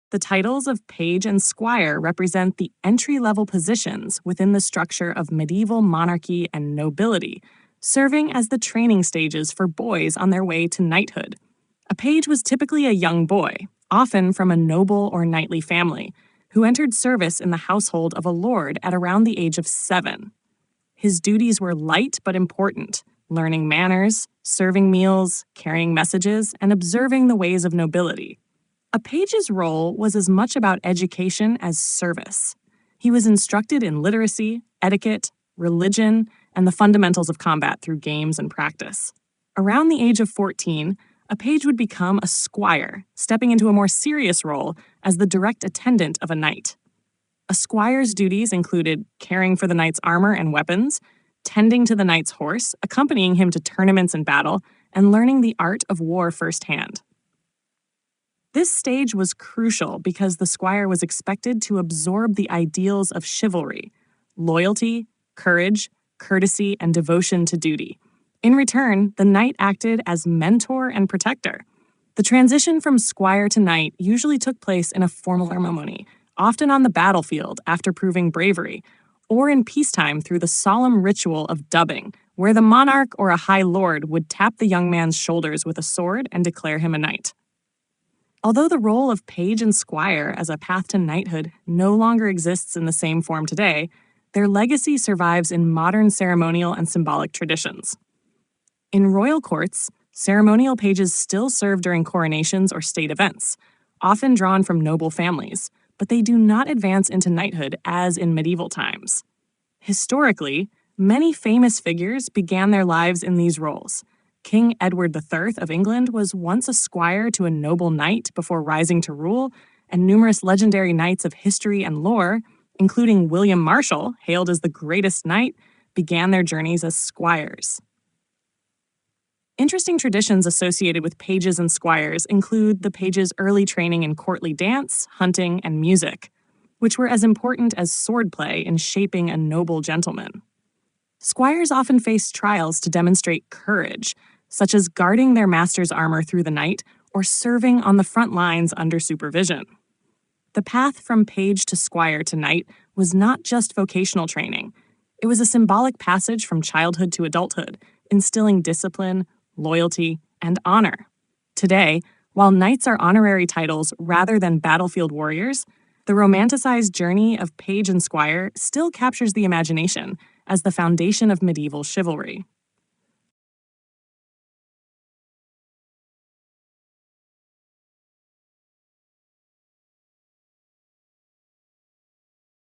The titles of Page and Squire represent the entry-level positions within the structure of medieval monarchy and nobility, serving as the training stages for boys on their way to knighthood. A page was typically a young boy, often from a noble or knightly family, who entered service in the household of a lord at around the age of 7. His duties were light but important, learning manners, serving meals, carrying messages, and observing the ways of nobility. A page's role was as much about education as service. He was instructed in literacy, etiquette, religion, and the fundamentals of combat through games and practice. Around the age of 14, a page would become a squire, stepping into a more serious role as the direct attendant of a knight. A squire's duties included caring for the knight's armor and weapons, tending to the knight's horse, accompanying him to tournaments and battle, and learning the art of war firsthand. This stage was crucial because the squire was expected to absorb the ideals of chivalry, loyalty, courage, courtesy, and devotion to duty. In return, the knight acted as mentor and protector. The transition from squire to knight usually took place in a formal ceremony, often on the battlefield after proving bravery, or in peacetime through the solemn ritual of dubbing, where the monarch or a high lord would tap the young man's shoulders with a sword and declare him a knight. Although the role of page and squire as a path to knighthood no longer exists in the same form today, their legacy survives in modern ceremonial and symbolic traditions. In royal courts, ceremonial pages still serve during coronations or state events, often drawn from noble families, but they do not advance into knighthood as in medieval times. Historically, many famous figures began their lives in these roles. King Edward III of England was once a squire to a noble knight before rising to rule, and numerous legendary knights of history and lore, including William Marshall, hailed as the greatest knight, began their journeys as squires. Interesting traditions associated with pages and squires include the page's early training in courtly dance, hunting, and music, which were as important as swordplay in shaping a noble gentleman. Squires often faced trials to demonstrate courage, such as guarding their master's armor through the night or serving on the front lines under supervision. The path from page to squire to knight was not just vocational training. It was a symbolic passage from childhood to adulthood, instilling discipline, loyalty, and honor. Today, while knights are honorary titles rather than battlefield warriors, the romanticized journey of page and squire still captures the imagination as the foundation of medieval chivalry.